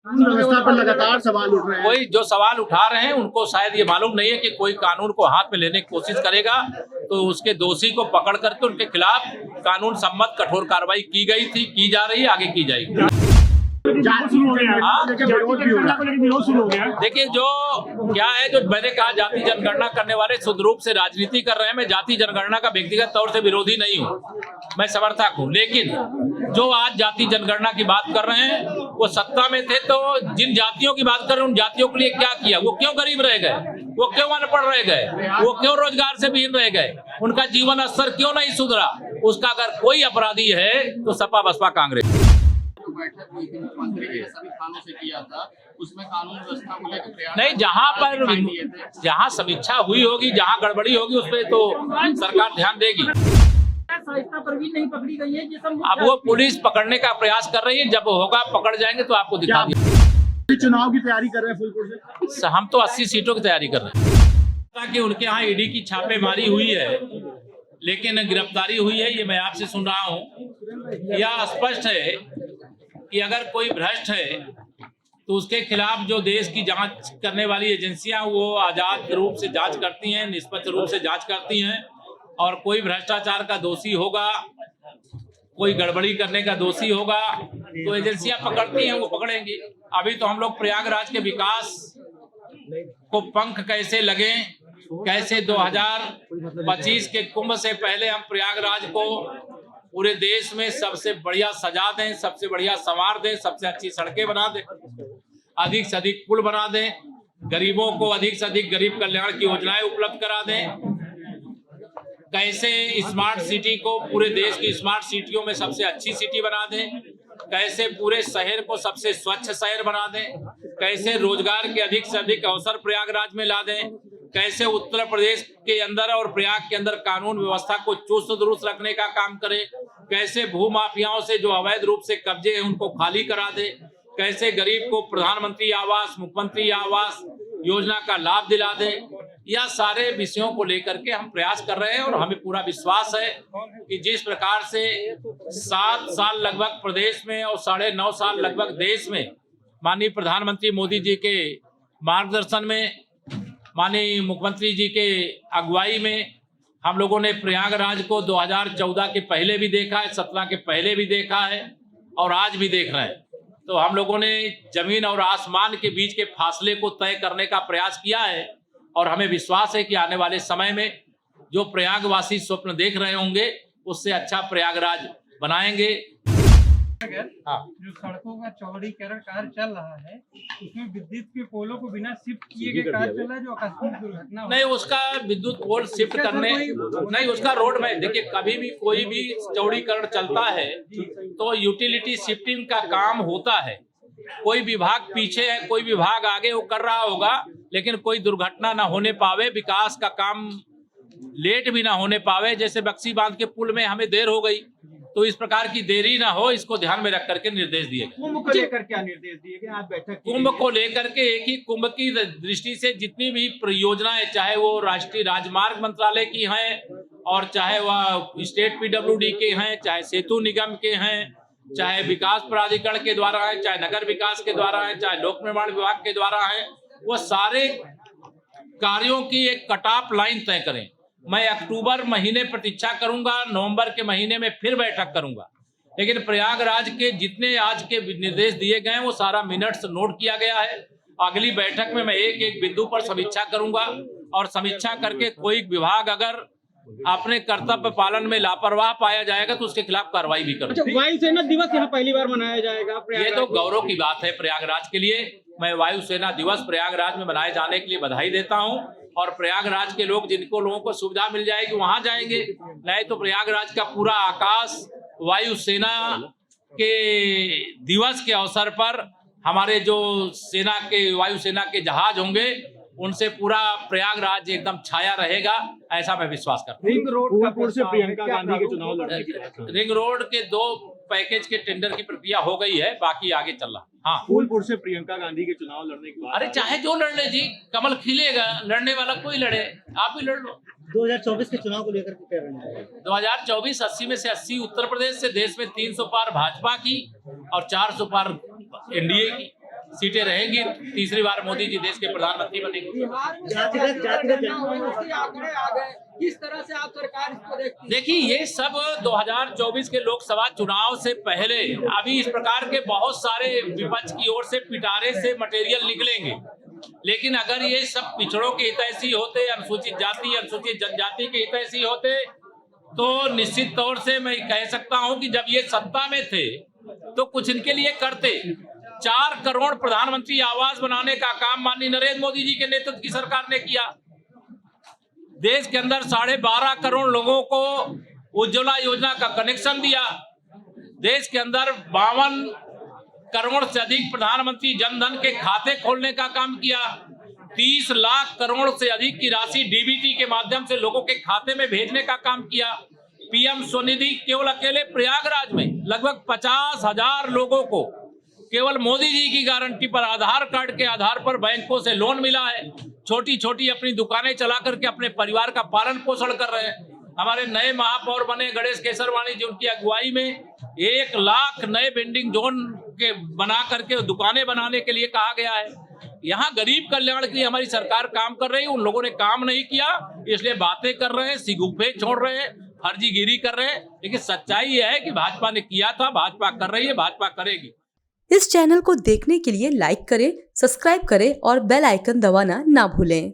व्यवस्था पर लगातार सवाल उठ रहे हैं। कोई जो सवाल उठा रहे हैं उनको शायद ये मालूम नहीं है कि कोई कानून को हाथ में लेने की कोशिश करेगा तो उसके दोषी को पकड़ करके उनके खिलाफ कानून सम्मत कठोर कार्रवाई की गई थी, की जा रही है, आगे की जाएगी। देखिए जो क्या है, जो मैंने कहा जाति जनगणना करने वाले शुद्ध रूप से राजनीति कर रहे हैं। मैं जाति जनगणना का व्यक्तिगत तौर से विरोधी नहीं हूँ, मैं समर्थक हूँ। लेकिन जो आज जाति जनगणना की बात कर रहे हैं वो सत्ता में थे तो जिन जातियों की बात कर रहे हैं उन जातियों के लिए क्या किया? वो क्यों गरीब रह गए? वो क्यों अनपढ़ रह गए? वो क्यों रोजगार से विहीन रह गए? उनका जीवन स्तर क्यों नहीं सुधरा? उसका अगर कोई अपराधी है तो सपा बसपा कांग्रेस। बैठक हुई थी मुख्यमंत्री के सभी थानों से किया था, उसमें कानून व्यवस्था को लेकर प्रयास नहीं, जहाँ समीक्षा हुई होगी, जहाँ गड़बड़ी होगी उस पर तो सरकार ध्यान देगी। पर भी नहीं पकड़ी गई है, ये सब अब वो पुलिस पकड़ने का प्रयास कर रही है, जब होगा पकड़ जाएंगे तो आपको दिखा दिया। चुनाव की तैयारी कर रहे हैं फूलपुर से? हम तो 80 सीटों की तैयारी कर रहे हैं। ताकि उनके यहाँ ईडी की छापेमारी हुई है लेकिन गिरफ्तारी हुई है, ये मैं आपसे सुन रहा हूँ। यह स्पष्ट है कि अगर कोई भ्रष्ट है तो उसके खिलाफ जो देश की जांच करने वाली एजेंसियां वो आजाद रूप से जांच करती हैं, निष्पक्ष रूप से जांच करती हैं। और कोई भ्रष्टाचार का दोषी होगा, कोई गड़बड़ी करने का दोषी होगा तो एजेंसियां पकड़ती हैं, वो पकड़ेंगी। अभी तो हम लोग प्रयागराज के विकास को पंख कैसे लगे, कैसे 2025 के कुंभ से पहले हम प्रयागराज को पूरे देश में सबसे बढ़िया सजा दें, सबसे बढ़िया संवार दें, सबसे अच्छी सड़कें बना दें, अधिक से अधिक पुल बना दें, गरीबों को अधिक से अधिक गरीब कल्याण की योजनाएं उपलब्ध करा दें, कैसे स्मार्ट सिटी को पूरे देश की स्मार्ट सिटियों में सबसे अच्छी सिटी बना दें, कैसे पूरे शहर को सबसे स्वच्छ शहर बना दें, कैसे रोजगार के अधिक से अधिक अवसर प्रयागराज में ला दें, कैसे उत्तर प्रदेश के अंदर और प्रयाग के अंदर कानून व्यवस्था को चुस्त दुरुस्त रखने का काम करें, कैसे भू माफियाओं से जो अवैध रूप से कब्जे हैं उनको खाली करा दे, कैसे गरीब को प्रधानमंत्री आवास, मुख्यमंत्री आवास योजना का लाभ दिला दे। यह सारे विषयों को लेकर के हम प्रयास कर रहे हैं और हमें पूरा विश्वास है कि जिस प्रकार से 7 साल लगभग प्रदेश में और 9.5 साल लगभग देश में माननीय प्रधानमंत्री मोदी जी के मार्गदर्शन में, माननीय मुख्यमंत्री जी के अगुवाई में हम लोगों ने प्रयागराज को 2014 के पहले भी देखा है, 17 के पहले भी देखा है और आज भी देख रहे हैं। तो हम लोगों ने जमीन और आसमान के बीच के फासले को तय करने का प्रयास किया है और हमें विश्वास है कि आने वाले समय में जो प्रयागवासी स्वप्न देख रहे होंगे उससे अच्छा प्रयागराज बनाएंगे। हाँ। जो सड़कों का चौड़ीकरण कार्य चल रहा है उसमें विद्युत के पोलों को बिना शिफ्ट किए गए कार्य चल रहा है, जो आकस्मिक दुर्घटना नहीं, उसका विद्युत पोल शिफ्ट करने नहीं, उसका रोड में देखिए, कभी भी कोई भी चौड़ीकरण चलता है तो यूटिलिटी शिफ्टिंग का काम होता है। कोई विभाग पीछे है, कोई विभाग आगे वो कर रहा होगा, लेकिन कोई दुर्घटना ना होने पावे, विकास का काम लेट भी ना होने पावे। जैसे बक्सी बांध के पुल में हमें देर हो गई, तो इस प्रकार की देरी ना हो, इसको ध्यान में रख करके निर्देश दिए गए। कुंभ को लेकर क्या निर्देश दिए गए आज बैठक? कुंभ को लेकर के एक ही कुंभ की दृष्टि से जितनी भी परियोजनाएं, चाहे वो राष्ट्रीय राजमार्ग मंत्रालय की हैं और चाहे वह स्टेट PWD के हैं, चाहे सेतु निगम के हैं, चाहे विकास प्राधिकरण के द्वारा है, चाहे नगर विकास के द्वारा है, चाहे लोक निर्माण विभाग के द्वारा है, वो सारे कार्यों की एक कट ऑफ लाइन तय करें। मैं अक्टूबर महीने प्रतीक्षा करूंगा, नवंबर के महीने में फिर बैठक करूंगा, लेकिन प्रयागराज के जितने आज के निर्देश दिए गए हैं वो सारा मिनट्स नोट किया गया है। अगली बैठक में मैं एक एक बिंदु पर समीक्षा करूंगा और समीक्षा करके कोई विभाग अगर अपने कर्तव्य पालन में लापरवाह पाया जाएगा तो उसके खिलाफ कार्रवाई भी करूंगा। अच्छा, वायुसेना दिवस यहाँ पहली बार मनाया जाएगा, ये तो गौरव की बात है प्रयागराज के लिए। मैं वायुसेना दिवस प्रयागराज में मनाए जाने के लिए बधाई देता हूं और प्रयागराज के लोगों को सुविधा मिल जाएगी वहां जाएंगे, नहीं तो प्रयागराज का पूरा आकाश वायुसेना के दिवस के अवसर पर हमारे जो सेना के वायुसेना के जहाज होंगे उनसे पूरा प्रयागराज एकदम छाया रहेगा, ऐसा मैं विश्वास करता हूँ। रिंग रोड से प्रियंका गांधी के चुनाव लड़ने की रिंग रोड के 2 पैकेज के टेंडर की प्रक्रिया हो गई है, बाकी आगे चल रहा। हाँ, फूलपुर से प्रियंका गांधी के चुनाव लड़ने की बात। अरे चाहे जो लड़ ले जी, कमल खिलेगा, लड़ने वाला कोई लड़े, आप ही लड़ लो। 2024 के चुनाव को लेकर क्या कहना है? 2024 80 में से 80 उत्तर प्रदेश से, देश में 300 पार भाजपा की और 400 पार NDA की। सीटें रहेंगी, तीसरी बार मोदी जी देश के प्रधानमंत्री बनेंगे। बिहार में गणना हुई, उसके आंकड़े आ गए, किस तरह से आप सरकार इसको देखती है? देखिए, ये सब 2024 के लोकसभा चुनाव से पहले अभी इस प्रकार के बहुत सारे विपक्ष की ओर से पिटारे से मटेरियल निकलेंगे, लेकिन अगर ये सब पिछड़ों के हितैषी होते, अनुसूचित जाति अनुसूचित जनजाति के हितैषी होते, तो निश्चित तौर से मैं कह सकता हूं कि जब ये सत्ता में थे तो कुछ इनके लिए करते। 4 करोड़ प्रधानमंत्री आवास बनाने का काम माननीय नरेंद्र मोदी जी के नेतृत्व की सरकार ने किया। देश के अंदर 12.5 करोड़ लोगों को उज्ज्वला योजना का कनेक्शन दिया। देश के अंदर 52 करोड़ से अधिक प्रधानमंत्री जनधन के खाते खोलने का काम किया। 30 लाख करोड़ से अधिक की राशि डीबीटी के माध्यम से लोगों के खाते में भेजने का काम किया। पीएम स्वनिधि केवल अकेले प्रयागराज में लगभग 50,000 लोगों को केवल मोदी जी की गारंटी पर आधार कार्ड के आधार पर बैंकों से लोन मिला है। छोटी छोटी अपनी दुकानें चला करके अपने परिवार का पालन पोषण कर रहे हैं। हमारे नए महापौर बने गणेश केसरवानी जी, उनकी अगुवाई में 1 लाख नए वेंडिंग जोन के बना करके दुकानें बनाने के लिए कहा गया है। यहाँ गरीब कल्याण के लिए हमारी सरकार काम कर रही है। उन लोगों ने काम नहीं किया, इसलिए बातें कर रहे हैं, सिगुफे छोड़ रहे हैं, फर्जीगिरी कर रहे हैं। लेकिन सच्चाई यह है कि भाजपा ने किया था, भाजपा कर रही है, भाजपा करेगी। इस चैनल को देखने के लिए लाइक करें, सब्सक्राइब करें और बेल आइकन दबाना ना भूलें।